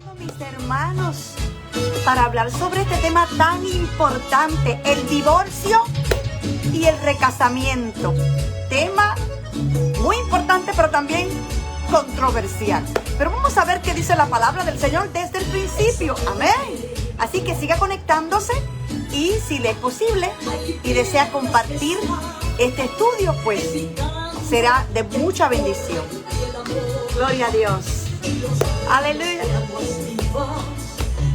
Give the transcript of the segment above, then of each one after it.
Mis hermanos, para hablar sobre este tema tan importante, el divorcio y el recasamiento. Tema muy importante, pero también controversial. Pero vamos a ver qué dice la palabra del Señor desde el principio. Amén. Así que siga conectándose y si le es posible y desea compartir este estudio, pues será de mucha bendición. Gloria a Dios. Aleluya.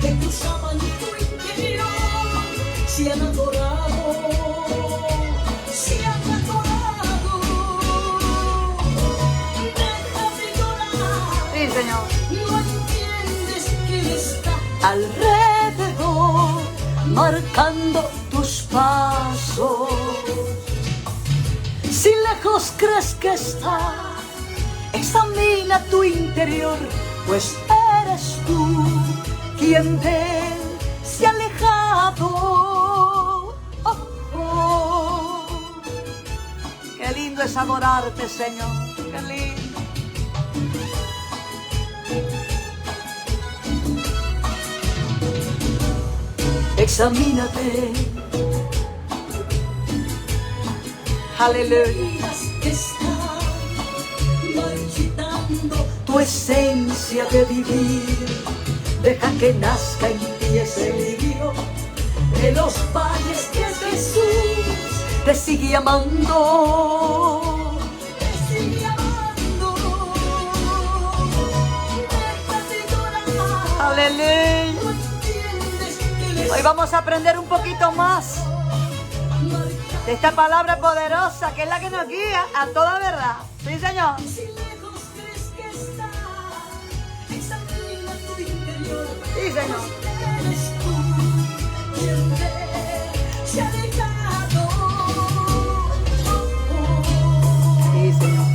Que tus aman tu interior, si han adorado, si han adorado, déjame llorar. Sí, Señor. No entiendes que Él está alrededor, marcando tus pasos. Si lejos crees que está, examina tu interior, pues eres tú quien de él se ha alejado. Oh, oh. Qué lindo es adorarte, Señor. Qué lindo. Examínate. Aleluya. Que está marchitando tu esencia de vivir. Deja que nazca en ti ese lirio de los valles que Jesús te sigue amando. Te sigue amando. Déjate llorar. Aleluya. Hoy vamos a aprender un poquito más de esta palabra poderosa que es la que nos guía a toda verdad. Sí, Señor. Sí, Señor. Sí, Señor.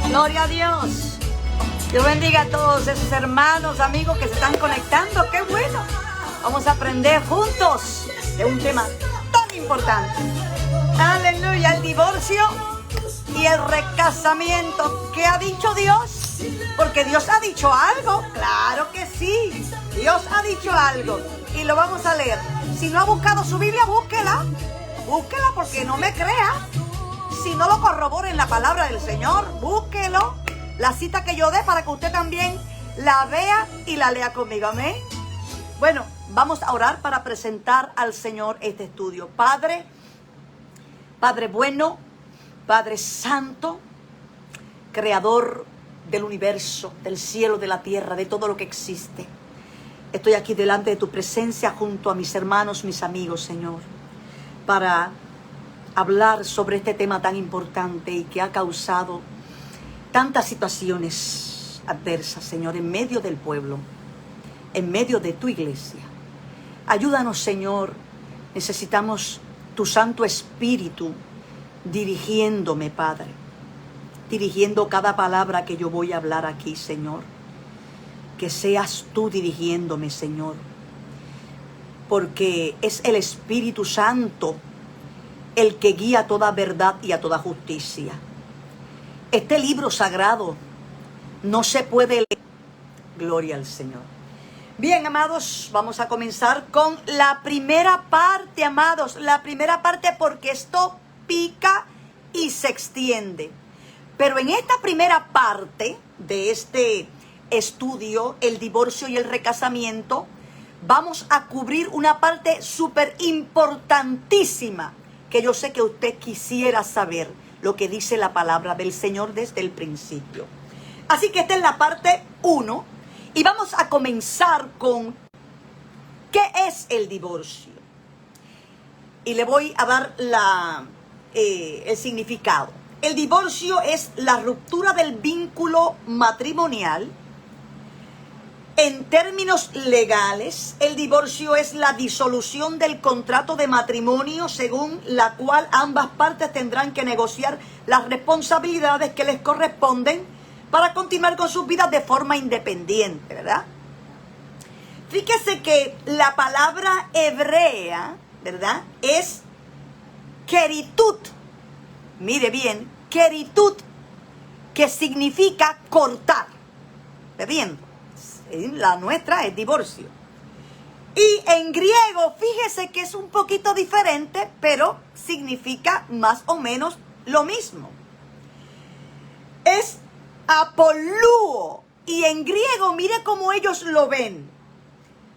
Gloria a Dios. Dios bendiga a todos esos hermanos, amigos que se están conectando. ¡Qué bueno! Vamos a aprender juntos de un tema tan importante. Aleluya, el divorcio y el recasamiento. ¿Qué ha dicho Dios? Porque Dios ha dicho algo. Claro que sí. Dios ha dicho algo. Y lo vamos a leer. Si no ha buscado su Biblia, búsquela. Búsquela porque no me crea. Si no lo corrobora en la palabra del Señor, búsquelo, la cita que yo dé para que usted también la vea y la lea conmigo. Amén. Bueno, vamos a orar para presentar al Señor este estudio. Padre bueno, Padre santo, creador del universo, del cielo, de la tierra, de todo lo que existe. Estoy aquí delante de tu presencia junto a mis hermanos, mis amigos, Señor, para hablar sobre este tema tan importante y que ha causado tantas situaciones adversas, Señor, en medio del pueblo, en medio de tu iglesia. Ayúdanos, Señor. Necesitamos tu Santo Espíritu dirigiéndome, Padre, dirigiendo cada palabra que yo voy a hablar aquí, Señor. Que seas tú dirigiéndome, Señor, porque es el Espíritu Santo el que guía a toda verdad y a toda justicia. Este libro sagrado no se puede leer. Gloria al Señor. Bien, amados, vamos a comenzar con la primera parte, amados. La primera parte, porque esto pica y se extiende. Pero en esta primera parte de este estudio, el divorcio y el recasamiento, vamos a cubrir una parte súper importantísima que yo sé que usted quisiera saber lo que dice la palabra del Señor desde el principio. Así que esta es la parte 1 y vamos a comenzar con ¿qué es el divorcio? Y le voy a dar el significado. El divorcio es la ruptura del vínculo matrimonial En términos legales, el divorcio es la disolución del contrato de matrimonio según la cual ambas partes tendrán que negociar las responsabilidades que les corresponden para continuar con sus vidas de forma independiente, ¿verdad? Fíjese que la palabra hebrea, ¿verdad?, es keritut. Mire bien, keritut, que significa cortar. ¿Ve bien? La nuestra es divorcio. Y en griego, fíjese que es un poquito diferente, pero significa más o menos lo mismo. Es apolúo. Y en griego, mire cómo ellos lo ven.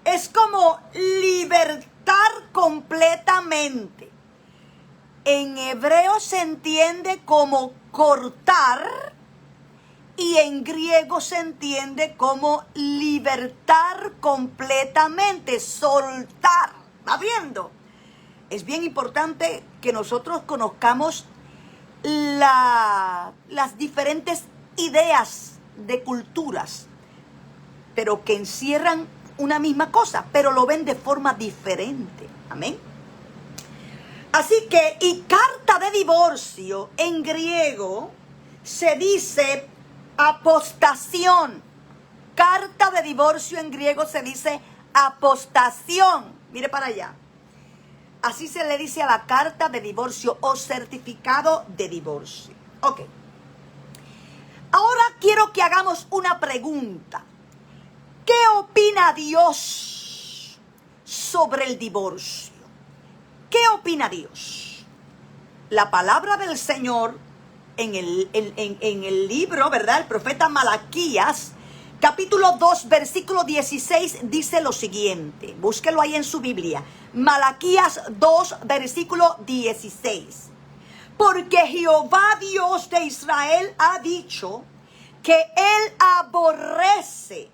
Es como libertar completamente. En hebreo se entiende como cortar. Y en griego se entiende como libertar completamente, soltar. ¿Va viendo? Es bien importante que nosotros conozcamos las diferentes ideas de culturas, pero que encierran una misma cosa, pero lo ven de forma diferente. Amén. Así que, y carta de divorcio en griego se dice apostación. Carta de divorcio en griego se dice apostación. Mire para allá. Así se le dice a la carta de divorcio o certificado de divorcio. Ok. Ahora quiero que hagamos una pregunta. ¿Qué opina Dios sobre el divorcio? ¿Qué opina Dios? La palabra del Señor en el libro, ¿verdad?, el profeta Malaquías, capítulo 2, versículo 16, dice lo siguiente. Búsquelo ahí en su Biblia. Malaquías 2, versículo 16. Porque Jehová Dios de Israel ha dicho que Él aborrece,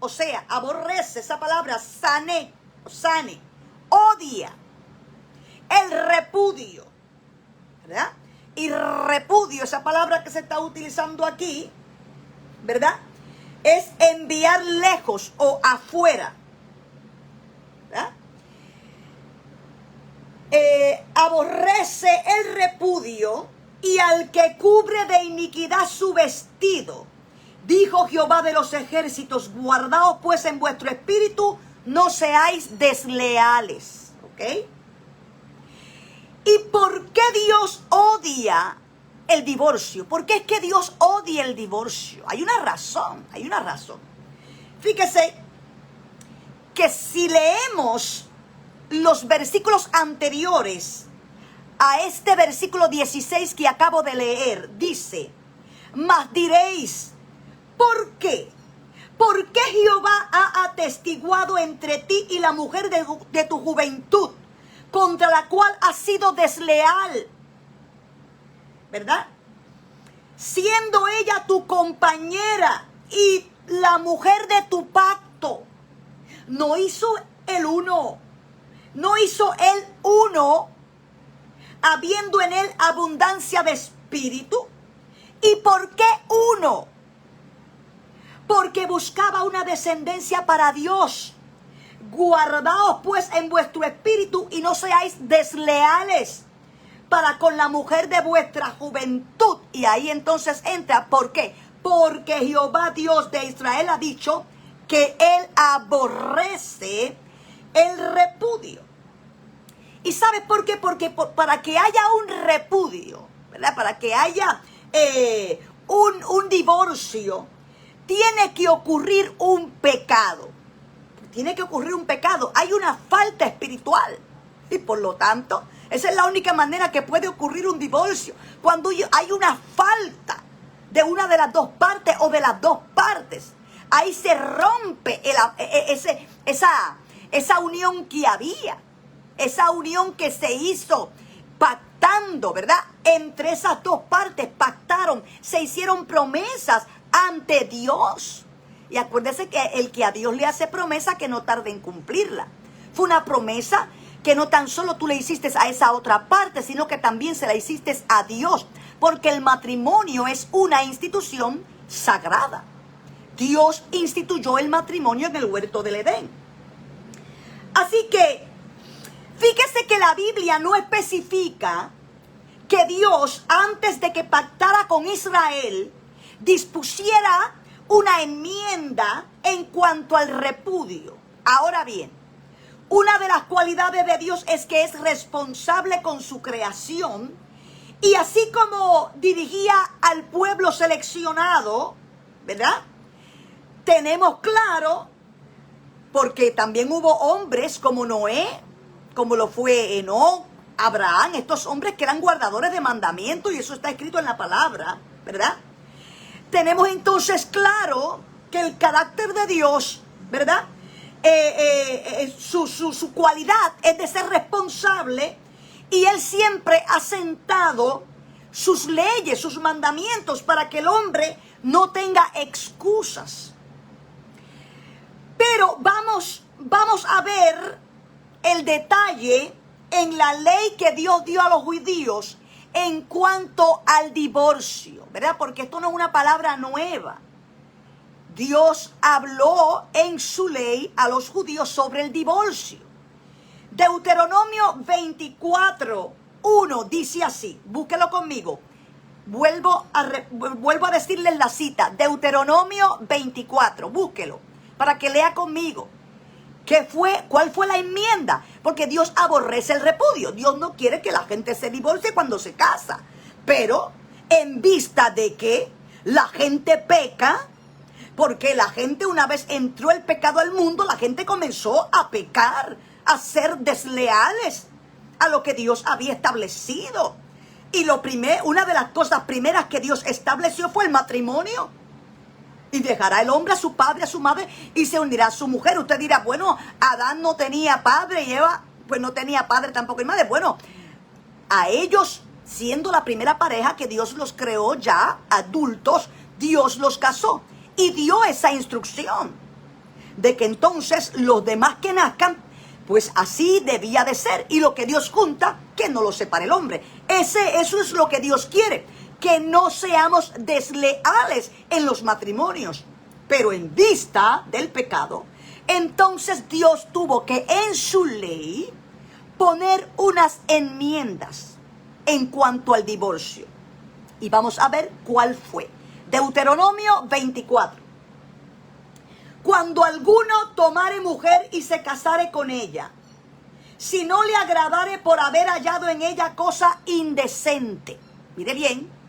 o sea, aborrece, esa palabra, sane, odia, el repudio, ¿verdad? Y repudio, esa palabra que se está utilizando aquí, ¿verdad?, es enviar lejos o afuera, ¿verdad? Aborrece el repudio y al que cubre de iniquidad su vestido. Dijo Jehová de los ejércitos, guardaos pues en vuestro espíritu, no seáis desleales. ¿Ok? ¿Y por qué Dios odia el divorcio? ¿Por qué es que Dios odia el divorcio? Hay una razón, hay una razón. Fíjese que si leemos los versículos anteriores a este versículo 16 que acabo de leer, dice, mas diréis, ¿por qué? ¿Por qué Jehová ha atestiguado entre ti y la mujer de tu juventud, contra la cual has sido desleal? ¿Verdad? Siendo ella tu compañera y la mujer de tu pacto. No hizo el uno. No hizo el uno, habiendo en él abundancia de espíritu. ¿Y por qué uno? Porque buscaba una descendencia para Dios. Guardaos pues en vuestro espíritu y no seáis desleales para con la mujer de vuestra juventud. Y ahí entonces entra, ¿por qué? Porque Jehová Dios de Israel ha dicho que Él aborrece el repudio. ¿Y sabes por qué? Porque para que haya un repudio, ¿verdad?, para que haya un divorcio, tiene que ocurrir un pecado. Tiene que ocurrir un pecado. Hay una falta espiritual. Y por lo tanto, esa es la única manera que puede ocurrir un divorcio. Cuando hay una falta de una de las dos partes o de las dos partes. Ahí se rompe esa unión que había. Esa unión que se hizo pactando, ¿verdad? Entre esas dos partes pactaron, se hicieron promesas ante Dios. Y acuérdese que el que a Dios le hace promesa, que no tarde en cumplirla. Fue una promesa que no tan solo tú le hiciste a esa otra parte, sino que también se la hiciste a Dios. Porque el matrimonio es una institución sagrada. Dios instituyó el matrimonio en el huerto del Edén. Así que, fíjese que la Biblia no especifica que Dios, antes de que pactara con Israel, dispusiera una enmienda en cuanto al repudio. Ahora bien, una de las cualidades de Dios es que es responsable con su creación, y así como dirigía al pueblo seleccionado, ¿verdad? Tenemos claro, porque también hubo hombres como Noé, como lo fue Enoc, Abraham, estos hombres que eran guardadores de mandamientos, y eso está escrito en la palabra, ¿verdad? Tenemos entonces claro que el carácter de Dios, ¿verdad? Su cualidad es de ser responsable, y Él siempre ha sentado sus leyes, sus mandamientos, para que el hombre no tenga excusas. Pero vamos a ver el detalle en la ley que Dios dio a los judíos en cuanto al divorcio, ¿verdad? Porque esto no es una palabra nueva. Dios habló en su ley a los judíos sobre el divorcio. Deuteronomio 24:1 dice así, búsquelo conmigo. Vuelvo a decirles la cita, Deuteronomio 24, búsquelo, para que lea conmigo. ¿Cuál fue la enmienda? Porque Dios aborrece el repudio. Dios no quiere que la gente se divorcie cuando se casa. Pero en vista de que la gente peca, porque la gente, una vez entró el pecado al mundo, la gente comenzó a pecar, a ser desleales a lo que Dios había establecido. Y una de las cosas primeras que Dios estableció fue el matrimonio. Y dejará el hombre a su padre, a su madre, y se unirá a su mujer. Usted dirá, bueno, Adán no tenía padre y Eva pues no tenía padre tampoco y madre. Bueno, a ellos, siendo la primera pareja que Dios los creó ya adultos, Dios los casó y dio esa instrucción de que entonces los demás que nazcan, pues así debía de ser. Y lo que Dios junta, que no lo separe el hombre. Eso es lo que Dios quiere. Que no seamos desleales en los matrimonios. Pero en vista del pecado, entonces Dios tuvo que en su ley poner unas enmiendas en cuanto al divorcio. Y vamos a ver cuál fue. Deuteronomio 24. Cuando alguno tomare mujer y se casare con ella, si no le agradare por haber hallado en ella cosa indecente. Mire bien.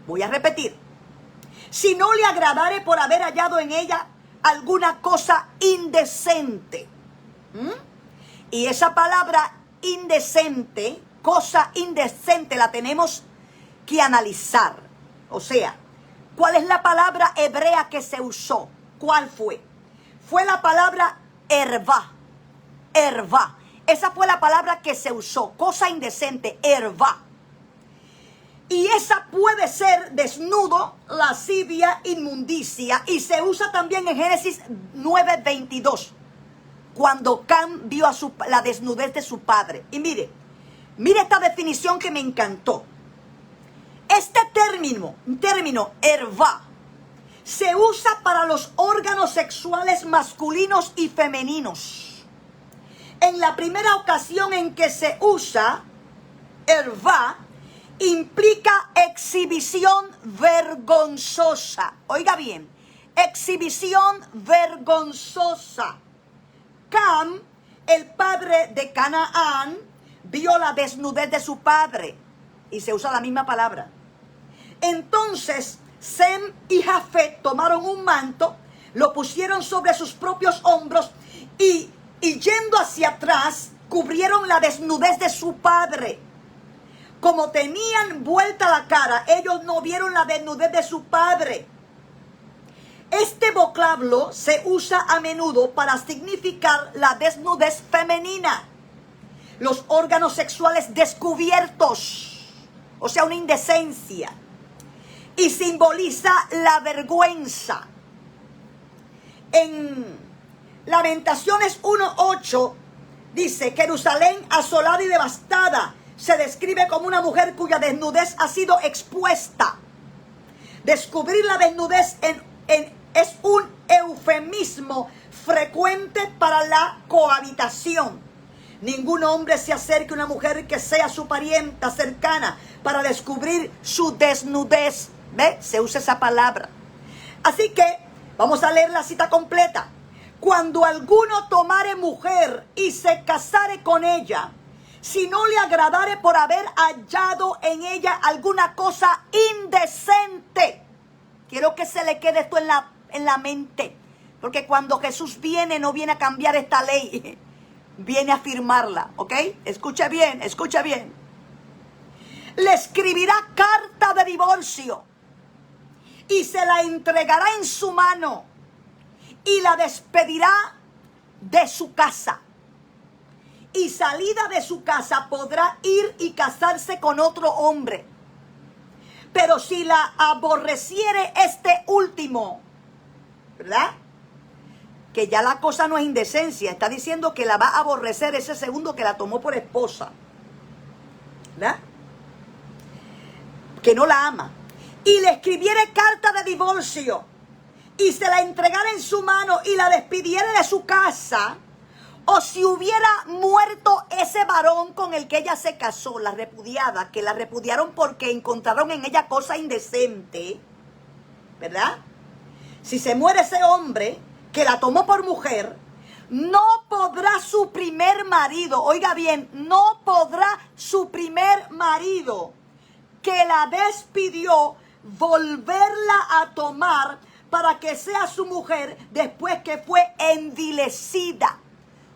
Voy a repetir. Si no le agradare por haber hallado en ella alguna cosa indecente. Y esa palabra indecente, cosa indecente, la tenemos que analizar. O sea, ¿cuál es la palabra hebrea que se usó? ¿Cuál fue? Fue la palabra ervá. Ervá. Esa fue la palabra que se usó. Cosa indecente, ervá. Y esa puede ser desnudo, lascivia, inmundicia. Y se usa también en Génesis 9:22. Cuando Cam vio la desnudez de su padre. Y mire esta definición que me encantó. Este término ervá, se usa para los órganos sexuales masculinos y femeninos. En la primera ocasión en que se usa ervá, implica exhibición vergonzosa. Oiga bien, exhibición vergonzosa. Cam, el padre de Canaán, vio la desnudez de su padre. Y se usa la misma palabra. Entonces, Sem y Jafet tomaron un manto, lo pusieron sobre sus propios hombros y yendo hacia atrás, cubrieron la desnudez de su padre. Como tenían vuelta la cara, ellos no vieron la desnudez de su padre. Este vocablo se usa a menudo para significar la desnudez femenina, los órganos sexuales descubiertos, o sea, una indecencia, y simboliza la vergüenza. En Lamentaciones 1:8 dice: Jerusalén asolada y devastada se describe como una mujer cuya desnudez ha sido expuesta. Descubrir la desnudez es un eufemismo frecuente para la cohabitación. Ningún hombre se acerque a una mujer que sea su parienta cercana para descubrir su desnudez. ¿Ve? Se usa esa palabra. Así que vamos a leer la cita completa. Cuando alguno tomare mujer y se casare con ella, si no le agradare por haber hallado en ella alguna cosa indecente. Quiero que se le quede esto en la mente. Porque cuando Jesús viene, no viene a cambiar esta ley. Viene a firmarla, ¿ok? Escucha bien, escucha bien. Le escribirá carta de divorcio y se la entregará en su mano y la despedirá de su casa. Y salida de su casa podrá ir y casarse con otro hombre. Pero si la aborreciere este último, ¿verdad? Que ya la cosa no es indecencia. Está diciendo que la va a aborrecer ese segundo que la tomó por esposa. ¿Verdad? Que no la ama. Y le escribiere carta de divorcio y se la entregara en su mano y la despidiera de su casa. O si hubiera muerto ese varón con el que ella se casó, la repudiada, que la repudiaron porque encontraron en ella cosa indecente, ¿verdad? Si se muere ese hombre que la tomó por mujer, no podrá su primer marido, oiga bien, no podrá su primer marido que la despidió volverla a tomar para que sea su mujer después que fue envilecida.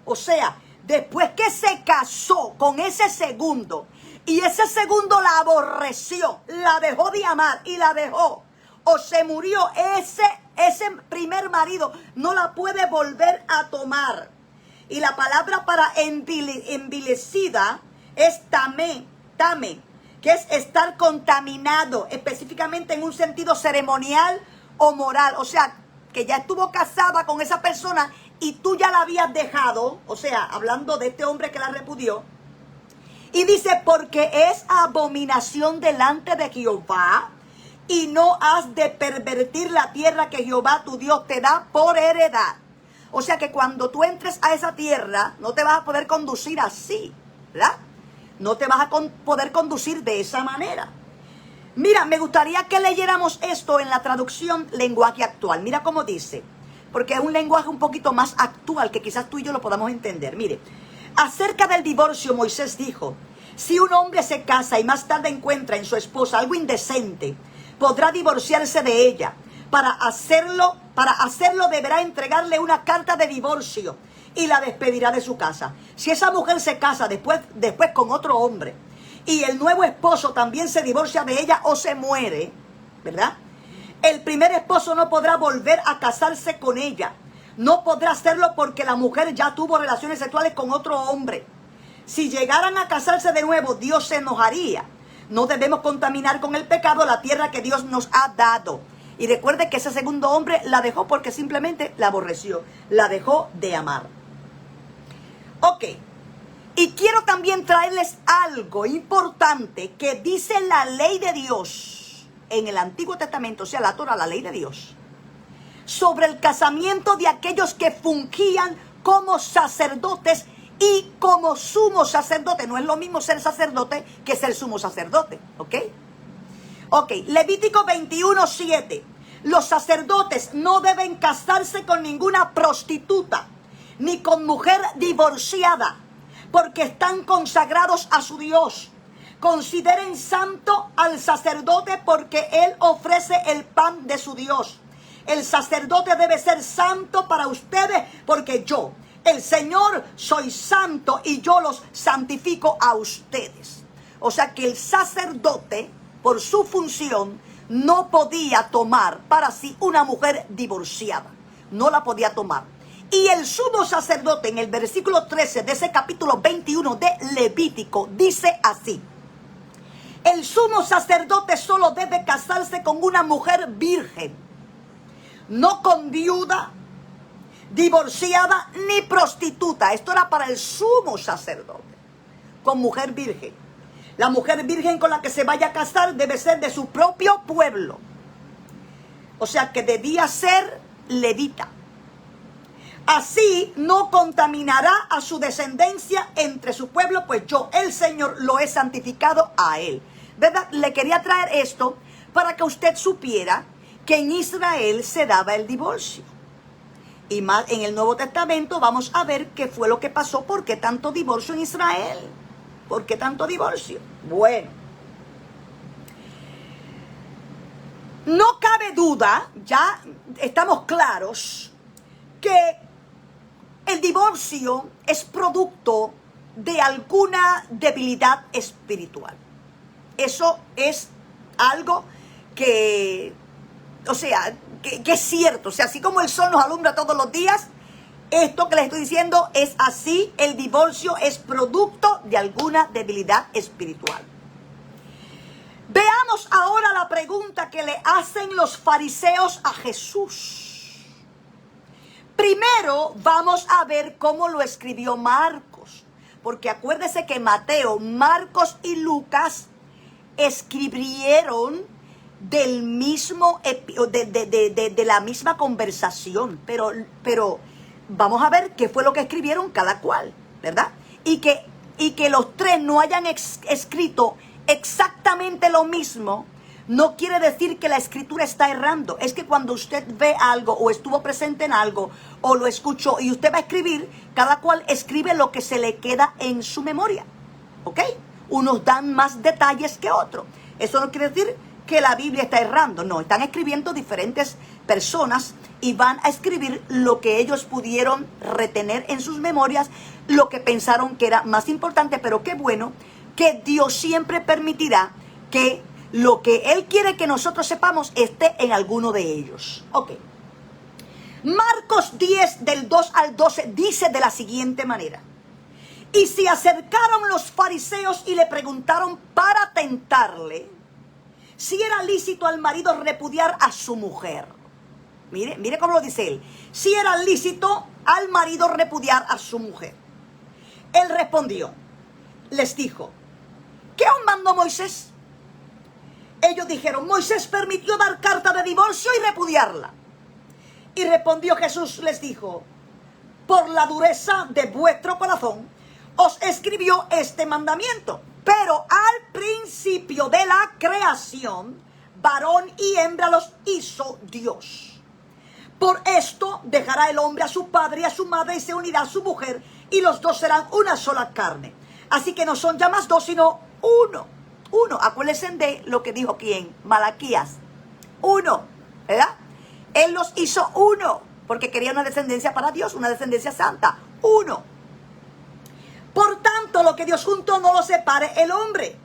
O sea, después que se casó con ese segundo y ese segundo la aborreció, la dejó de amar y la dejó, o se murió, ese primer marido no la puede volver a tomar. Y la palabra para envilecida es tame, que es estar contaminado, específicamente en un sentido ceremonial o moral. O sea, que ya estuvo casada con esa persona y tú ya la habías dejado, o sea, hablando de este hombre que la repudió. Y dice, porque es abominación delante de Jehová, y no has de pervertir la tierra que Jehová tu Dios te da por heredad. O sea que cuando tú entres a esa tierra, no te vas a poder conducir así, ¿verdad? No te vas a poder conducir de esa manera. Mira, me gustaría que leyéramos esto en la traducción lenguaje actual. Mira cómo dice, porque es un lenguaje un poquito más actual que quizás tú y yo lo podamos entender. Mire, acerca del divorcio, Moisés dijo, si un hombre se casa y más tarde encuentra en su esposa algo indecente, podrá divorciarse de ella. Para hacerlo deberá entregarle una carta de divorcio y la despedirá de su casa. Si esa mujer se casa después con otro hombre y el nuevo esposo también se divorcia de ella o se muere, ¿verdad? El primer esposo no podrá volver a casarse con ella. No podrá hacerlo porque la mujer ya tuvo relaciones sexuales con otro hombre. Si llegaran a casarse de nuevo, Dios se enojaría. No debemos contaminar con el pecado la tierra que Dios nos ha dado. Y recuerde que ese segundo hombre la dejó porque simplemente la aborreció. La dejó de amar. Ok. Y quiero también traerles algo importante que dice la ley de Dios en el Antiguo Testamento, o sea, la Torah, la ley de Dios, sobre el casamiento de aquellos que fungían como sacerdotes y como sumo sacerdote. No es lo mismo ser sacerdote que ser sumo sacerdote, ¿ok? Ok, Levítico 21:7. Los sacerdotes no deben casarse con ninguna prostituta, ni con mujer divorciada, porque están consagrados a su Dios. Consideren santo al sacerdote porque él ofrece el pan de su Dios. El sacerdote debe ser santo para ustedes porque yo, el Señor, soy santo y yo los santifico a ustedes. O sea que el sacerdote, por su función, no podía tomar para sí una mujer divorciada. No la podía tomar. Y el sumo sacerdote en el versículo 13 de ese capítulo 21 de Levítico dice así. El sumo sacerdote solo debe casarse con una mujer virgen, no con viuda, divorciada ni prostituta. Esto era para el sumo sacerdote, con mujer virgen. La mujer virgen con la que se vaya a casar debe ser de su propio pueblo. O sea que debía ser levita. Así no contaminará a su descendencia entre su pueblo, pues yo, el Señor, lo he santificado a él. ¿Verdad? Le quería traer esto para que usted supiera que en Israel se daba el divorcio. Y más en el Nuevo Testamento vamos a ver qué fue lo que pasó, por qué tanto divorcio en Israel. ¿Por qué tanto divorcio? Bueno, no cabe duda, ya estamos claros, que el divorcio es producto de alguna debilidad espiritual. Eso es algo que, o sea, que es cierto. O sea, así como el sol nos alumbra todos los días, esto que les estoy diciendo es así. El divorcio es producto de alguna debilidad espiritual. Veamos ahora la pregunta que le hacen los fariseos a Jesús. Primero vamos a ver cómo lo escribió Marcos, porque acuérdese que Mateo, Marcos y Lucas escribieron del mismo de la misma conversación, pero vamos a ver qué fue lo que escribieron cada cual, ¿verdad? Y que los tres no hayan escrito exactamente lo mismo, no quiere decir que la escritura está errando. Es que cuando usted ve algo o estuvo presente en algo o lo escuchó y usted va a escribir, cada cual escribe lo que se le queda en su memoria, ¿ok? Unos dan más detalles que otros. Eso no quiere decir que la Biblia está errando, no, están escribiendo diferentes personas y van a escribir lo que ellos pudieron retener en sus memorias, lo que pensaron que era más importante. Pero qué bueno que Dios siempre permitirá que lo que Él quiere que nosotros sepamos esté en alguno de ellos. Ok. Marcos 10 del 2 al 12 dice de la siguiente manera: y se acercaron los fariseos y le preguntaron para tentarle si era lícito al marido repudiar a su mujer. Mire cómo lo dice él. Si era lícito al marido repudiar a su mujer. Él respondió, les dijo, ¿qué os mandó Moisés? Ellos dijeron, Moisés permitió dar carta de divorcio y repudiarla. Y respondió Jesús, les dijo, por la dureza de vuestro corazón os escribió este mandamiento. Pero al principio de la creación, varón y hembra los hizo Dios. Por esto dejará el hombre a su padre y a su madre y se unirá a su mujer, y los dos serán una sola carne. Así que no son ya más dos, sino uno. Uno. Acuérdense de lo que dijo ¿quién? Malaquías. Uno, ¿verdad? Él los hizo uno, porque quería una descendencia para Dios, una descendencia santa. Uno. Por tanto, lo que Dios juntó no lo separe el hombre.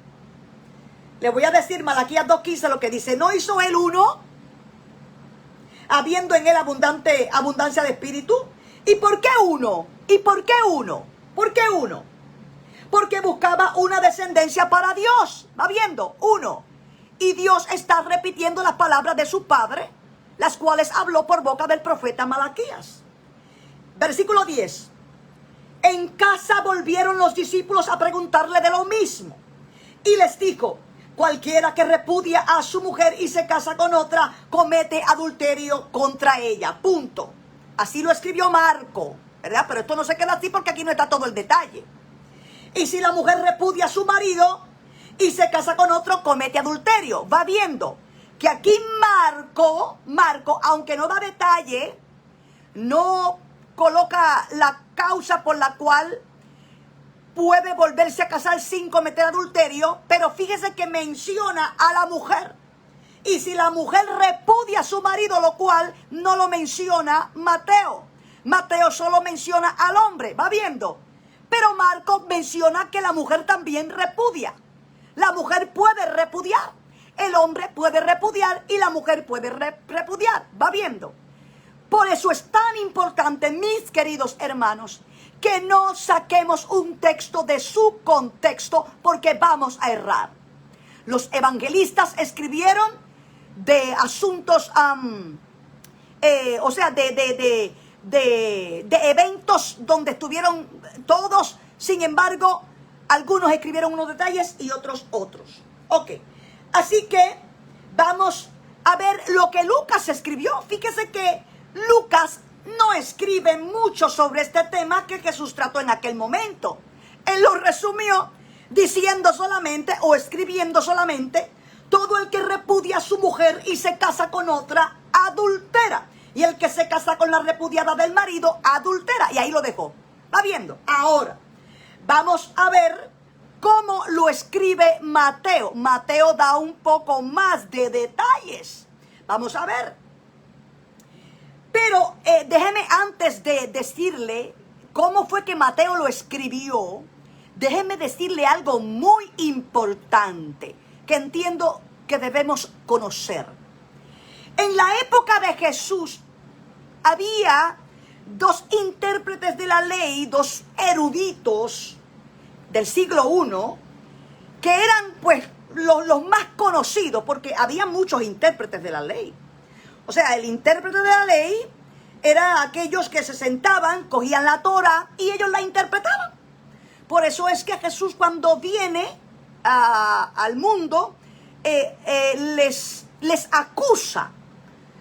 Le voy a decir Malaquías 2:15 lo que dice. ¿No hizo él uno? Habiendo en él abundancia de espíritu. ¿Y por qué uno? ¿Y por qué uno? ¿Por qué uno? Porque buscaba una descendencia para Dios. ¿Va viendo? Uno. Y Dios está repitiendo las palabras de su padre, las cuales habló por boca del profeta Malaquías. Versículo 10. En casa volvieron los discípulos a preguntarle de lo mismo. Y les dijo, cualquiera que repudia a su mujer y se casa con otra, comete adulterio contra ella. Punto. Así lo escribió Marco, ¿verdad? Pero esto no se queda así porque aquí no está todo el detalle. Y si la mujer repudia a su marido y se casa con otro, comete adulterio. Va viendo que aquí Marco, aunque no da detalle, no coloca la causa por la cual puede volverse a casar sin cometer adulterio, pero fíjese que menciona a la mujer. Y si la mujer repudia a su marido, lo cual no lo menciona Mateo. Mateo solo menciona al hombre, va viendo. Pero Marcos menciona que la mujer también repudia. La mujer puede repudiar, el hombre puede repudiar y la mujer puede repudiar, va viendo. Por eso es tan importante, mis queridos hermanos, que no saquemos un texto de su contexto porque vamos a errar. Los evangelistas escribieron de asuntos, de eventos donde estuvieron todos. Sin embargo, algunos escribieron unos detalles y otros. Ok, así que vamos a ver lo que Lucas escribió. Fíjese que Lucas no escribe mucho sobre este tema que Jesús trató en aquel momento. Él lo resumió diciendo solamente o escribiendo solamente: todo el que repudia a su mujer y se casa con otra, adultera. Y el que se casa con la repudiada del marido, adultera. Y ahí lo dejó. ¿Va viendo? Ahora, vamos a ver cómo lo escribe Mateo. Mateo da un poco más de detalles. Vamos a ver. Pero déjeme, antes de decirle cómo fue que Mateo lo escribió, déjeme decirle algo muy importante que entiendo que debemos conocer. En la época de Jesús había dos intérpretes de la ley, dos eruditos del siglo I, que eran pues los más conocidos, porque había muchos intérpretes de la ley. O sea, el intérprete de la ley era aquellos que se sentaban, cogían la Torah y ellos la interpretaban. Por eso es que Jesús, cuando viene al mundo, les acusa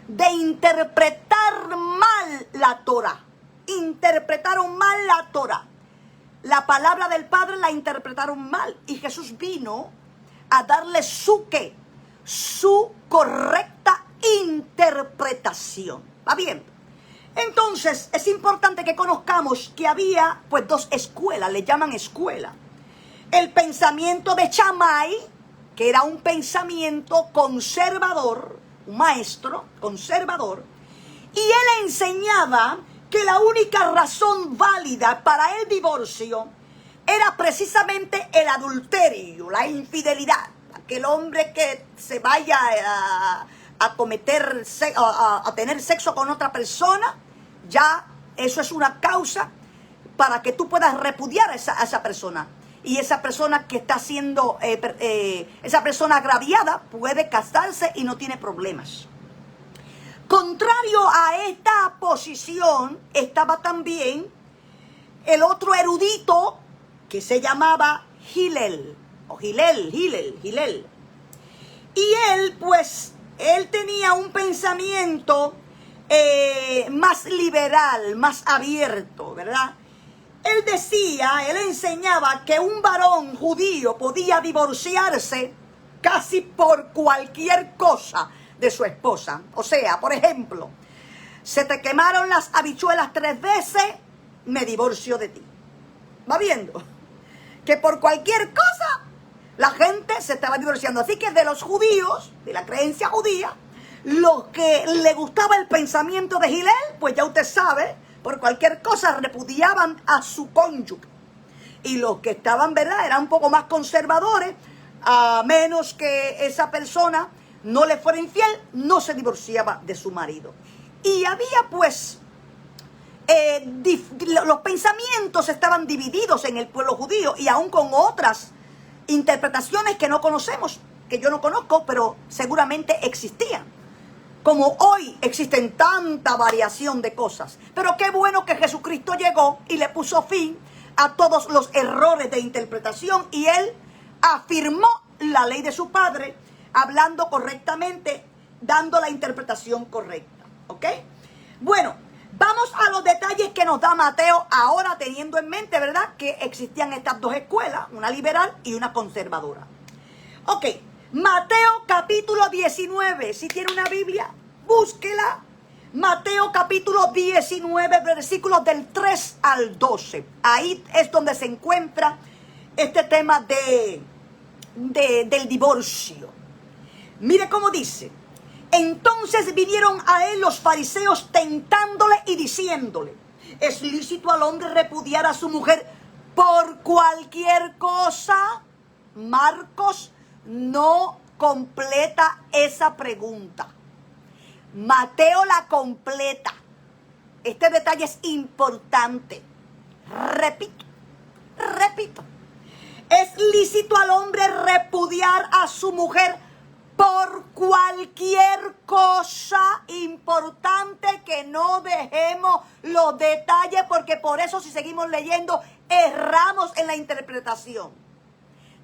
de interpretar mal la Torah. Interpretaron mal la Torah. La palabra del Padre la interpretaron mal. Y Jesús vino a darle su correcta interpretación. ¿Va bien? Entonces, es importante que conozcamos que había pues dos escuelas, le llaman escuela. El pensamiento de Shammai, que era un pensamiento conservador, un maestro conservador, y él enseñaba que la única razón válida para el divorcio era precisamente el adulterio, la infidelidad. Aquel hombre que se vaya a tener sexo con otra persona, ya eso es una causa para que tú puedas repudiar a esa persona. Y esa persona que está siendo, esa persona agraviada puede casarse y no tiene problemas. Contrario a esta posición estaba también el otro erudito que se llamaba Hillel. Y él, pues, él tenía un pensamiento más liberal, más abierto, ¿verdad? Él enseñaba que un varón judío podía divorciarse casi por cualquier cosa de su esposa. O sea, por ejemplo, se te quemaron las habichuelas 3 veces, me divorcio de ti. ¿Va viendo? Que por cualquier cosa la gente se estaba divorciando. Así que de los judíos, de la creencia judía, los que le gustaba el pensamiento de Hillel, pues ya usted sabe, por cualquier cosa repudiaban a su cónyuge. Y los que estaban, ¿verdad?, eran un poco más conservadores, a menos que esa persona no le fuera infiel, no se divorciaba de su marido. Y había pues, los pensamientos estaban divididos en el pueblo judío y aún con otras interpretaciones que no conocemos, que yo no conozco, pero seguramente existían. Como hoy existen tanta variación de cosas. Pero qué bueno que Jesucristo llegó y le puso fin a todos los errores de interpretación. Y él afirmó la ley de su Padre, hablando correctamente, dando la interpretación correcta. ¿Ok? Bueno, vamos a los detalles que nos da Mateo ahora, teniendo en mente, ¿verdad?, que existían estas dos escuelas, una liberal y una conservadora. Ok. Mateo capítulo 19, si tiene una Biblia, búsquela. Mateo capítulo 19, versículos del 3 al 12. Ahí es donde se encuentra este tema del divorcio. Mire cómo dice: entonces vinieron a él los fariseos tentándole y diciéndole: ¿es lícito al hombre repudiar a su mujer por cualquier cosa? Marcos no completa esa pregunta. Mateo la completa. Este detalle es importante. Repito. ¿Es lícito al hombre repudiar a su mujer por cualquier cosa? Importante que no dejemos los detalles, porque por eso, si seguimos leyendo, erramos en la interpretación.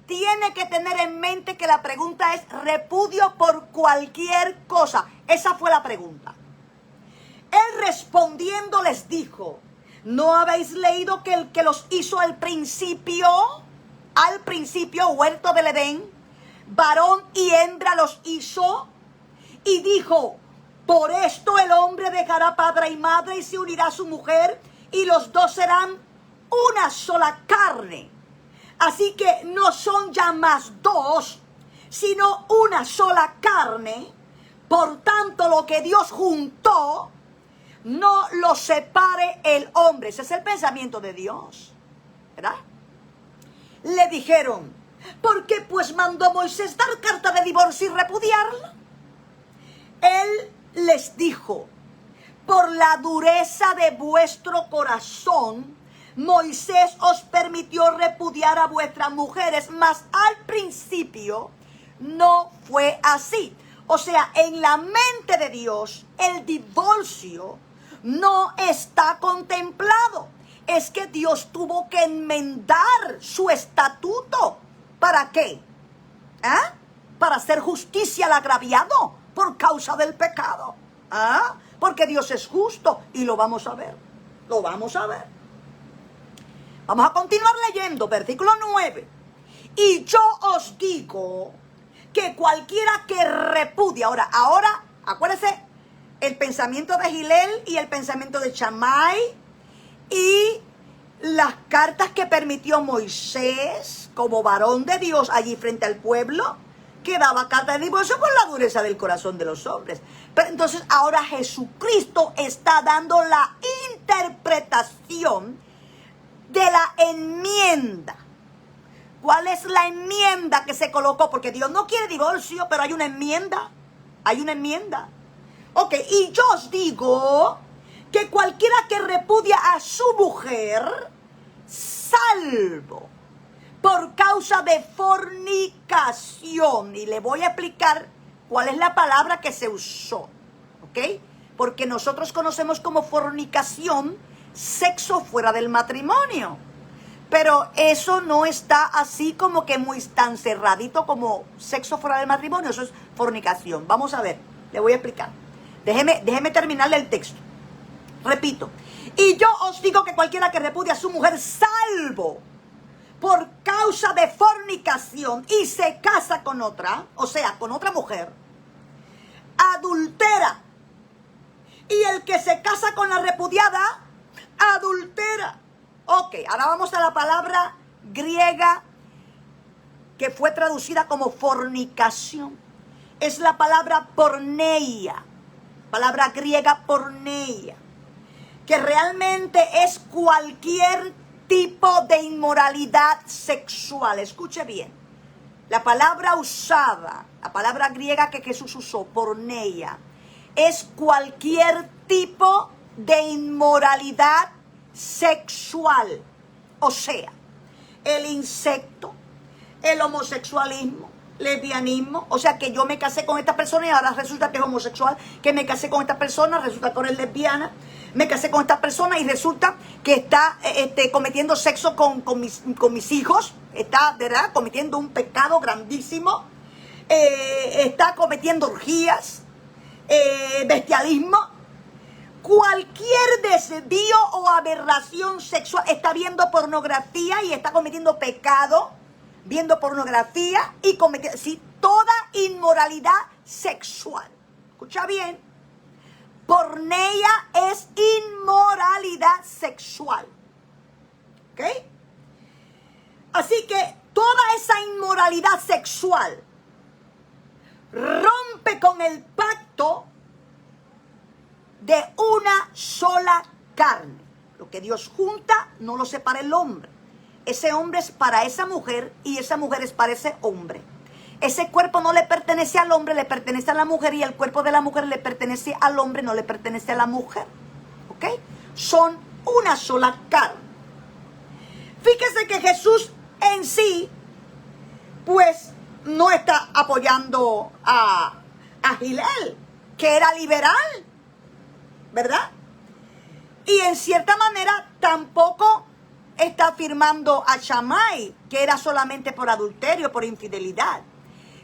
Tiene que tener en mente que la pregunta es repudio por cualquier cosa. Esa fue la pregunta. Él respondiendo les dijo, ¿no habéis leído que el que los hizo al principio, huerto del Edén, varón y hembra los hizo? Y dijo, por esto el hombre dejará padre y madre y se unirá a su mujer, y los dos serán una sola carne. Así que no son ya más dos, sino una sola carne. Por tanto, lo que Dios juntó, no lo separe el hombre. Ese es el pensamiento de Dios, ¿verdad? Le dijeron, ¿por qué pues mandó Moisés dar carta de divorcio y repudiarla? Él les dijo, por la dureza de vuestro corazón, Moisés os permitió repudiar a vuestras mujeres, mas al principio no fue así. O sea, en la mente de Dios, el divorcio no está contemplado. Es que Dios tuvo que enmendar su estatuto. ¿Para qué? ¿Ah? Para hacer justicia al agraviado por causa del pecado. ¿Ah? Porque Dios es justo y lo vamos a ver. Lo vamos a ver. Vamos a continuar leyendo, versículo 9. Y yo os digo que cualquiera que repudia, ahora, acuérdense, el pensamiento de Gilel y el pensamiento de Shammai y las cartas que permitió Moisés como varón de Dios allí frente al pueblo, que daba carta de divorcio por la dureza del corazón de los hombres. Pero entonces ahora Jesucristo está dando la interpretación de la enmienda. ¿Cuál es la enmienda que se colocó? Porque Dios no quiere divorcio, pero hay una enmienda. Hay una enmienda. Ok, y yo os digo que cualquiera que repudia a su mujer, salvo por causa de fornicación. Y le voy a explicar cuál es la palabra que se usó. ¿Ok? Porque nosotros conocemos como fornicación sexo fuera del matrimonio. Pero eso no está así como que muy tan cerradito como sexo fuera del matrimonio. Eso es fornicación. Vamos a ver, le voy a explicar. Déjeme terminarle el texto. Repito. Y yo os digo que cualquiera que repudia a su mujer, salvo por causa de fornicación y se casa con otra, o sea, con otra mujer, adultera. Y el que se casa con la repudiada, adultera. Ok, ahora vamos a la palabra griega que fue traducida como fornicación. Es la palabra porneia, palabra griega porneia, que realmente es cualquier tipo de inmoralidad sexual. Escuche bien, la palabra usada, la palabra griega que Jesús usó, porneia, es cualquier tipo de inmoralidad sexual, o sea, el insecto, el homosexualismo, lesbianismo, o sea que yo me casé con esta persona y ahora resulta que es homosexual, que me casé con esta persona, resulta que ahora es lesbiana, me casé con esta persona y resulta que está cometiendo sexo con mis hijos, está, ¿verdad?, cometiendo un pecado grandísimo, está cometiendo orgías, bestialismo. Cualquier desvío o aberración sexual, está viendo pornografía y está cometiendo pecado, viendo pornografía y cometiendo, sí, toda inmoralidad sexual. Escucha bien, porneia es inmoralidad sexual. ¿Ok? Así que toda esa inmoralidad sexual rompe con el pacto de una sola carne. Lo que Dios junta, no lo separa el hombre. Ese hombre es para esa mujer y esa mujer es para ese hombre. Ese cuerpo no le pertenece al hombre, le pertenece a la mujer, y el cuerpo de la mujer le pertenece al hombre, no le pertenece a la mujer. ¿Ok? Son una sola carne. Fíjese que Jesús en sí, pues, no está apoyando a Gilel, que era liberal, ¿verdad? Y en cierta manera tampoco está afirmando a Shammai, que era solamente por adulterio, por infidelidad,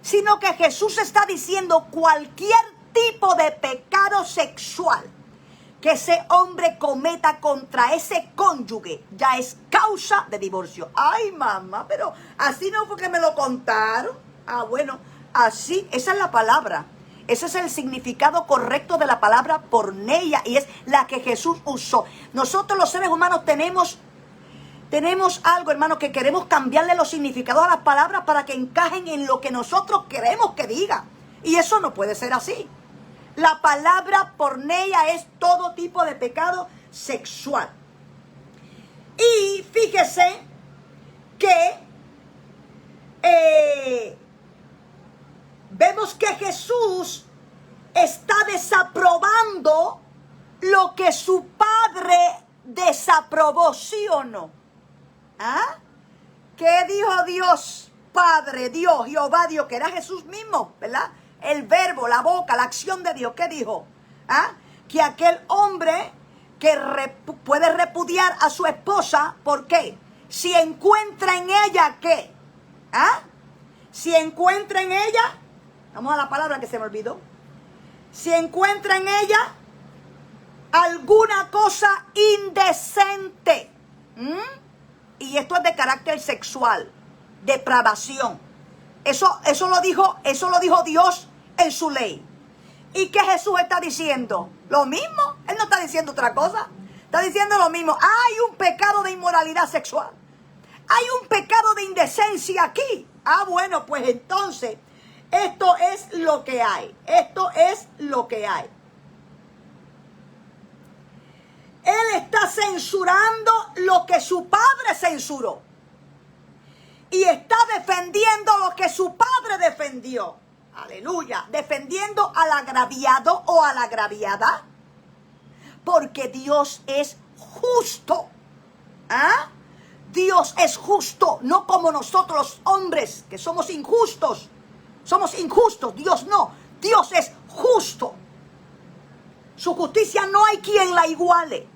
sino que Jesús está diciendo cualquier tipo de pecado sexual que ese hombre cometa contra ese cónyuge ya es causa de divorcio. Ay, mamá, pero así no fue que me lo contaron. Ah, bueno, así, esa es la palabra. Ese es el significado correcto de la palabra porneia y es la que Jesús usó. Nosotros los seres humanos tenemos algo, hermano, que queremos cambiarle los significados a las palabras para que encajen en lo que nosotros queremos que diga. Y eso no puede ser así. La palabra porneia es todo tipo de pecado sexual. Y fíjese que vemos que Jesús está desaprobando lo que su Padre desaprobó, ¿sí o no? ¿Ah? ¿Qué dijo Dios Padre, Dios, Jehová, Dios, que era Jesús mismo, ¿verdad? El verbo, la boca, la acción de Dios. ¿Qué dijo? ¿Ah? Que aquel hombre que puede repudiar a su esposa, ¿por qué? Si encuentra en ella, ¿qué? ¿Ah? Si encuentra en ella, vamos a la palabra que se me olvidó. Si encuentra en ella alguna cosa indecente. Y esto es de carácter sexual, depravación. Eso lo dijo Dios en su ley. ¿Y qué Jesús está diciendo? Lo mismo. Él no está diciendo otra cosa. Está diciendo lo mismo. Hay un pecado de inmoralidad sexual. Hay un pecado de indecencia aquí. Ah, bueno, pues entonces, esto es lo que hay. Esto es lo que hay. Él está censurando lo que su padre censuró. Y está defendiendo lo que su padre defendió. Aleluya. Defendiendo al agraviado o a la agraviada. Porque Dios es justo. ¿Ah? Dios es justo. No como nosotros los hombres que somos injustos. Somos injustos. Dios no. Dios es justo. Su justicia no hay quien la iguale.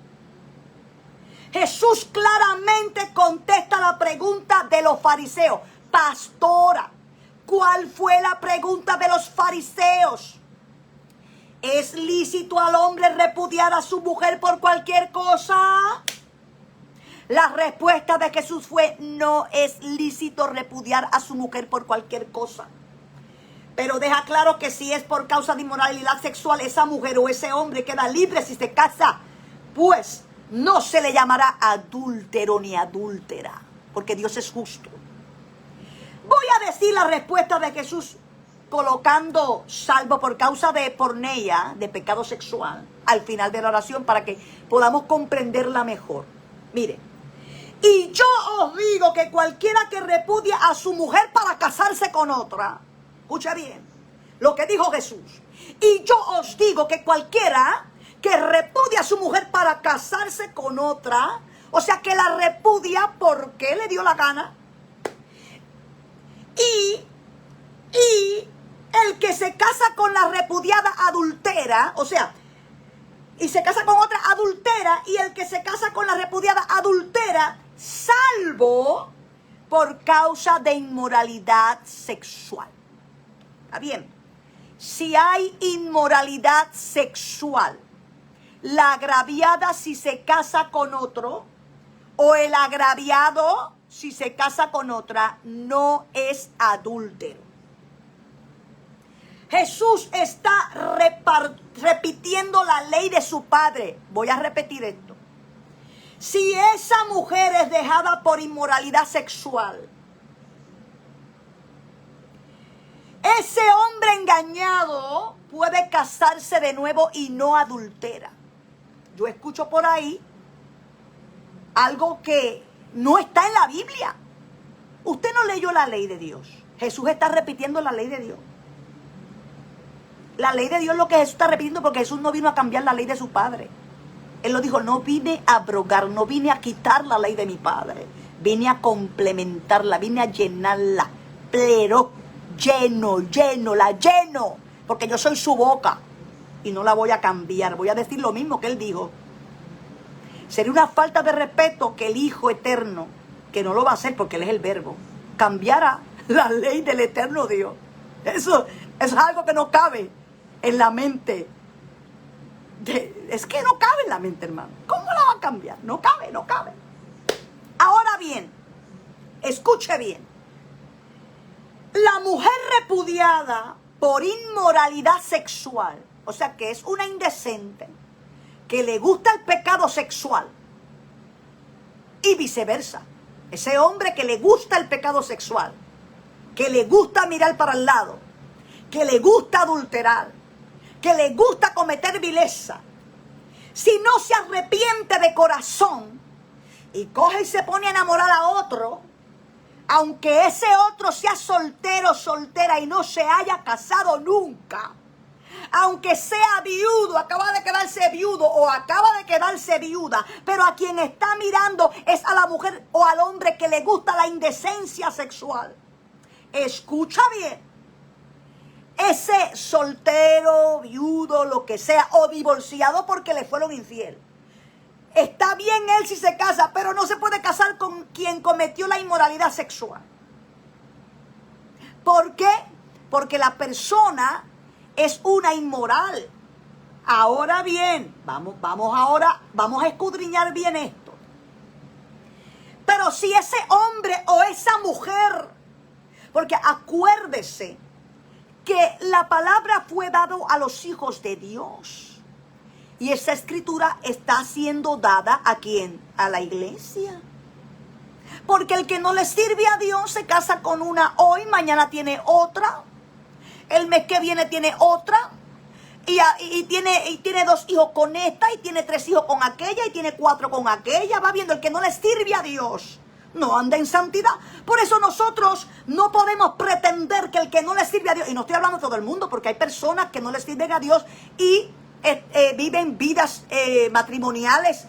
Jesús claramente contesta la pregunta de los fariseos. Pastora, ¿cuál fue la pregunta de los fariseos? ¿Es lícito al hombre repudiar a su mujer por cualquier cosa? La respuesta de Jesús fue: no es lícito repudiar a su mujer por cualquier cosa. Pero deja claro que si es por causa de inmoralidad sexual, esa mujer o ese hombre queda libre si se casa. Pues no se le llamará adúltero ni adúltera, porque Dios es justo. Voy a decir la respuesta de Jesús colocando salvo por causa de porneia, de pecado sexual, al final de la oración para que podamos comprenderla mejor. Mire, y yo os digo que cualquiera que repudia a su mujer para casarse con otra, escucha bien lo que dijo Jesús, y yo os digo que cualquiera que repudia a su mujer para casarse con otra, o sea que la repudia porque le dio la gana, y el que se casa con la repudiada adultera, o sea, y se casa con otra adultera, y el que se casa con la repudiada adultera, salvo por causa de inmoralidad sexual. ¿Está bien? Si hay inmoralidad sexual, la agraviada si se casa con otro, o el agraviado si se casa con otra, no es adúltero. Jesús está repitiendo la ley de su padre. Voy a repetir esto. Si esa mujer es dejada por inmoralidad sexual, ese hombre engañado puede casarse de nuevo y no adultera. Yo escucho por ahí algo que no está en la Biblia. Usted no leyó la ley de Dios. Jesús está repitiendo la ley de Dios. La ley de Dios es lo que Jesús está repitiendo, porque Jesús no vino a cambiar la ley de su Padre. Él lo dijo: no vine a abrogar, no vine a quitar la ley de mi Padre. Vine a complementarla, vine a llenarla. Pero la lleno. Porque yo soy su boca y no la voy a cambiar. Voy a decir lo mismo que Él dijo. Sería una falta de respeto que el Hijo Eterno, que no lo va a hacer porque Él es el Verbo, cambiara la ley del eterno Dios. Eso es algo que no cabe en la mente Es que no cabe en la mente, hermano. ¿Cómo la va a cambiar? No cabe, no cabe. Ahora bien, escuche bien. La mujer repudiada por inmoralidad sexual, o sea que es una indecente, que le gusta el pecado sexual, y viceversa. Ese hombre que le gusta el pecado sexual, que le gusta mirar para el lado, que le gusta adulterar, que le gusta cometer vileza, si no se arrepiente de corazón y coge y se pone a enamorar a otro, aunque ese otro sea soltero, soltera y no se haya casado nunca, aunque sea viudo, acaba de quedarse viudo o acaba de quedarse viuda, pero a quien está mirando es a la mujer o al hombre que le gusta la indecencia sexual. Escucha bien. Ese soltero, viudo, lo que sea, o divorciado porque le fueron infiel. Está bien él si se casa, pero no se puede casar con quien cometió la inmoralidad sexual. ¿Por qué? Porque la persona es una inmoral. Ahora bien, vamos a escudriñar bien esto. Pero si ese hombre o esa mujer, porque acuérdese que la palabra fue dado a los hijos de Dios. Y esa escritura está siendo dada ¿a quién? A la iglesia. Porque el que no le sirve a Dios se casa con una hoy, mañana tiene otra. El mes que viene tiene otra. Y tiene 2 hijos con esta, y tiene 3 hijos con aquella, y tiene 4 con aquella. Va viendo, el que no le sirve a Dios no anda en santidad. Por eso nosotros no podemos pretender que el que no le sirve a Dios, y no estoy hablando de todo el mundo, porque hay personas que no le sirven a Dios y viven vidas matrimoniales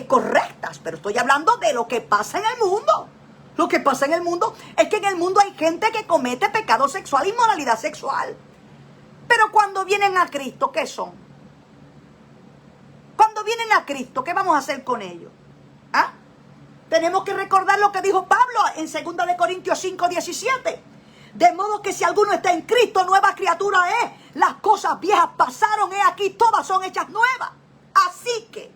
correctas, pero estoy hablando de lo que pasa en el mundo. Lo que pasa en el mundo es que en el mundo hay gente que comete pecado sexual, inmoralidad sexual. Pero cuando vienen a Cristo, ¿qué son? Cuando vienen a Cristo, ¿qué vamos a hacer con ellos? ¿Ah? Tenemos que recordar lo que dijo Pablo en 2 de Corintios 5:17. De modo que si alguno está en Cristo, nueva criatura es. Las cosas viejas pasaron, aquí todas son hechas nuevas. Así que,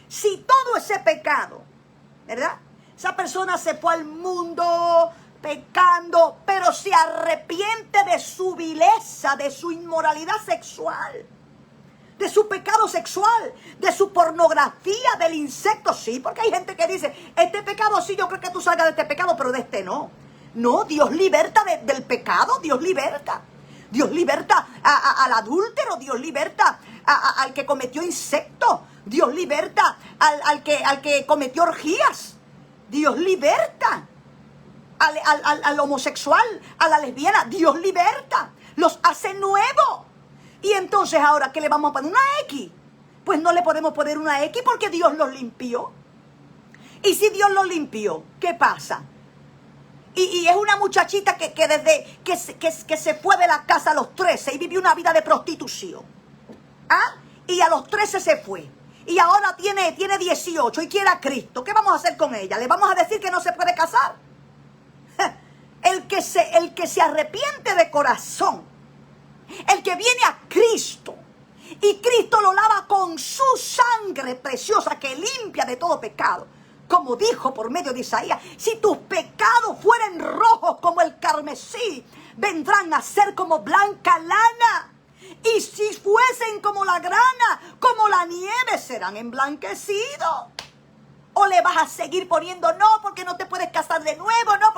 si todo ese pecado, ¿verdad? Esa persona se fue al mundo pecando, pero se arrepiente de su vileza, de su inmoralidad sexual, de su pecado sexual, de su pornografía, del insecto. Sí, porque hay gente que dice, este pecado sí, yo creo que tú salgas de este pecado, pero de este no. No, Dios liberta del pecado, Dios liberta. Dios liberta al adúltero, Dios liberta al que cometió insecto, Dios liberta al que cometió orgías, Dios liberta al homosexual, a la lesbiana, Dios liberta, los hace nuevos. Y entonces ahora, ¿qué le vamos a poner? ¿Una X? Pues no le podemos poner una X porque Dios los limpió. Y si Dios los limpió, ¿qué pasa? Y es una muchachita que desde que se fue de la casa a los 13 y vivió una vida de prostitución. ¿Ah? Y a los 13 se fue. Y ahora tiene 18 y quiere a Cristo. ¿Qué vamos a hacer con ella? ¿Le vamos a decir que no se puede casar? El que se arrepiente de corazón, el que viene a Cristo y Cristo lo lava con su sangre preciosa que limpia de todo pecado. Como dijo por medio de Isaías, si tus pecados fueren rojos como el carmesí, vendrán a ser como blanca lana. Y si fuesen como la grana, como la nieve, serán emblanquecidos. O le vas a seguir poniendo no, porque no te puedes casar de nuevo, no.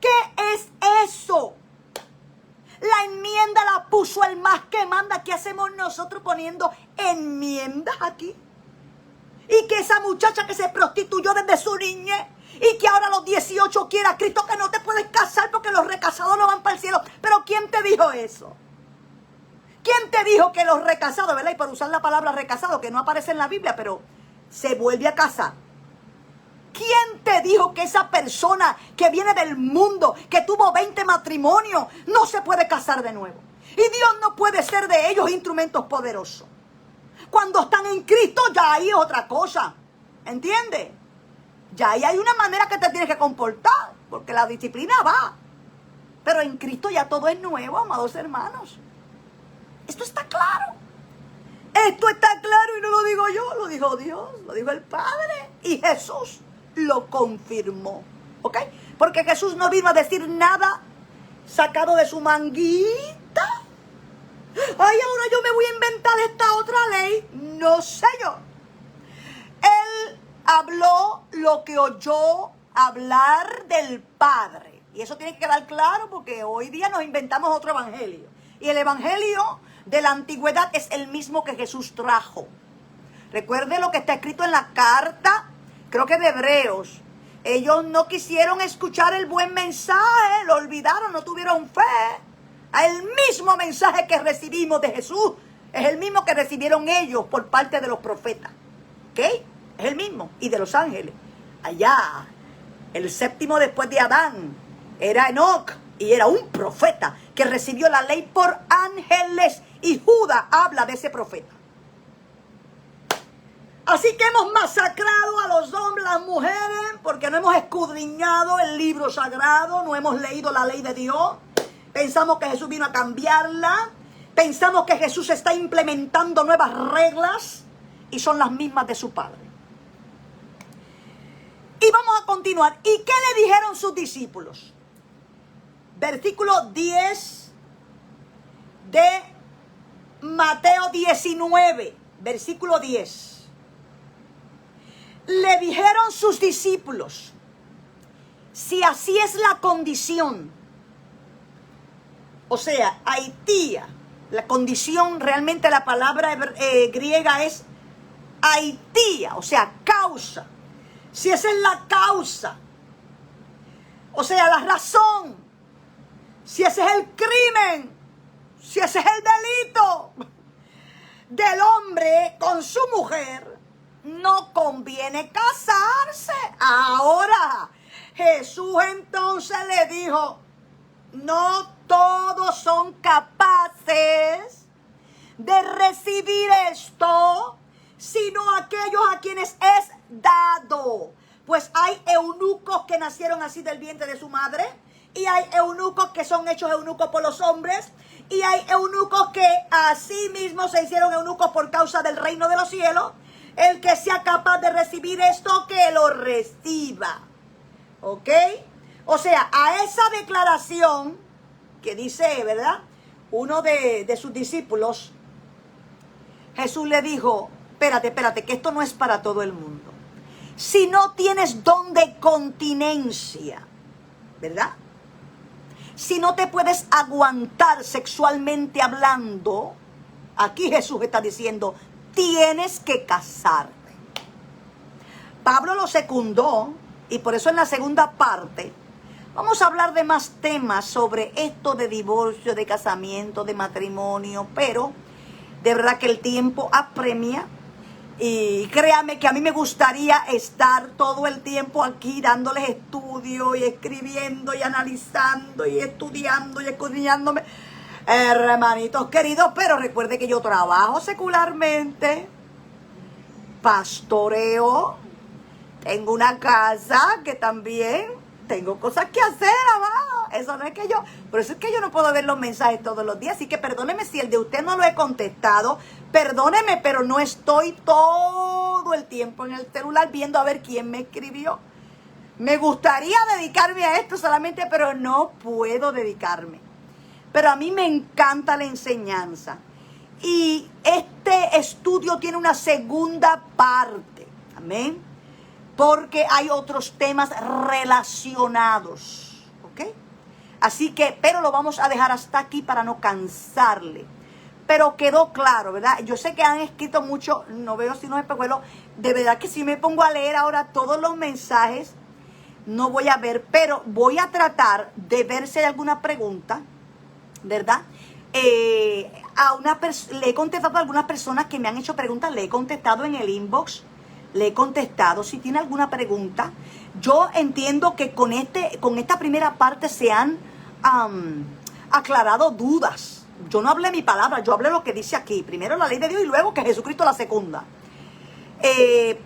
¿Qué es eso? La enmienda la puso el más que manda. ¿Qué hacemos nosotros poniendo enmiendas aquí? Y que esa muchacha que se prostituyó desde su niñez y que ahora a los 18 quiera a Cristo, que no te puedes casar porque los recasados no van para el cielo. Pero ¿quién te dijo eso? ¿Quién te dijo que los recasados, verdad? Y por usar la palabra recasado, que no aparece en la Biblia, pero se vuelve a casar. ¿Quién te dijo que esa persona que viene del mundo, que tuvo 20 matrimonios, no se puede casar de nuevo? Y Dios no puede ser de ellos instrumentos poderosos. Cuando están en Cristo ya hay otra cosa, ¿entiendes? Ya ahí hay una manera que te tienes que comportar, porque la disciplina va. Pero en Cristo ya todo es nuevo, amados hermanos. Esto está claro. Esto está claro y no lo digo yo, lo dijo Dios, lo dijo el Padre. Y Jesús lo confirmó. ¿Ok? Porque Jesús no vino a decir nada sacado de su manguita. Ay, ahora yo me voy a inventar esta otra ley. No, señor. Él habló lo que oyó hablar del Padre. Y eso tiene que quedar claro porque hoy día nos inventamos otro evangelio. Y el evangelio de la antigüedad es el mismo que Jesús trajo. Recuerde lo que está escrito en la carta, creo que de Hebreos. Ellos no quisieron escuchar el buen mensaje, lo olvidaron, no tuvieron fe. El mismo mensaje que recibimos de Jesús es el mismo que recibieron ellos por parte de los profetas. ¿Ok? Es el mismo. Y de los ángeles. Allá, el séptimo después de Adán, era Enoc. Y era un profeta que recibió la ley por ángeles. Y Judas habla de ese profeta. Así que hemos masacrado a los hombres, las mujeres, porque no hemos escudriñado el libro sagrado, no hemos leído la ley de Dios. Pensamos que Jesús vino a cambiarla. Pensamos que Jesús está implementando nuevas reglas y son las mismas de su Padre. Y vamos a continuar. ¿Y qué le dijeron sus discípulos? Versículo 10 de Mateo 19, versículo 10. Le dijeron sus discípulos, si así es la condición, o sea, haitía, la condición, realmente la palabra griega es haitía, o sea, causa. Si esa es la causa, o sea, la razón, si ese es el crimen, si ese es el delito del hombre con su mujer, no conviene casarse. Ahora, Jesús entonces le dijo, no todos son capaces de recibir esto, sino aquellos a quienes es dado. Pues hay eunucos que nacieron así del vientre de su madre, y hay eunucos que son hechos eunucos por los hombres, y hay eunucos que así mismo se hicieron eunucos por causa del reino de los cielos. El que sea capaz de recibir esto, que lo reciba. ¿Ok? O sea, a esa declaración que dice, ¿verdad? Uno de sus discípulos, Jesús le dijo, espérate, que esto no es para todo el mundo. Si no tienes don de continencia, ¿verdad? Si no te puedes aguantar sexualmente hablando, aquí Jesús está diciendo, tienes que casarte. Pablo lo secundó y por eso en la segunda parte vamos a hablar de más temas sobre esto de divorcio, de casamiento, de matrimonio, pero de verdad que el tiempo apremia y créame que a mí me gustaría estar todo el tiempo aquí dándoles estudio y escribiendo y analizando y estudiando y escudriñándome. Hermanitos queridos, pero recuerde que yo trabajo secularmente, pastoreo, tengo una casa que también tengo cosas que hacer, amado. Eso no es que yo, por eso es que yo no puedo ver los mensajes todos los días, así que perdóneme si el de usted no lo he contestado, perdóneme, pero no estoy todo el tiempo en el celular viendo a ver quién me escribió. Me gustaría dedicarme a esto solamente, pero no puedo dedicarme. Pero a mí me encanta la enseñanza. Y este estudio tiene una segunda parte. Amén. Porque hay otros temas relacionados. ¿Ok? Así que, pero lo vamos a dejar hasta aquí para no cansarle. Pero quedó claro, ¿verdad? Yo sé que han escrito mucho, no veo si no espejuelos. De verdad que si me pongo a leer ahora todos los mensajes, no voy a ver. Pero voy a tratar de ver si hay alguna pregunta, ¿verdad? Le he contestado a algunas personas que me han hecho preguntas, le he contestado en el inbox, le he contestado. Si tiene alguna pregunta, yo entiendo que con esta primera parte se han aclarado dudas. Yo no hablé mi palabra, yo hablé lo que dice aquí. Primero la ley de Dios y luego que Jesucristo la secunda.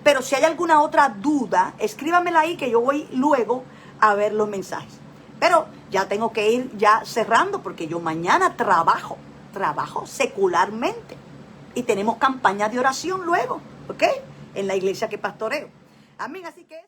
Pero si hay alguna otra duda, escríbamela ahí que yo voy luego a ver los mensajes. Pero ya tengo que ir ya cerrando porque yo mañana trabajo secularmente. Y tenemos campañas de oración luego, ¿ok? En la iglesia que pastoreo. Amén, así que...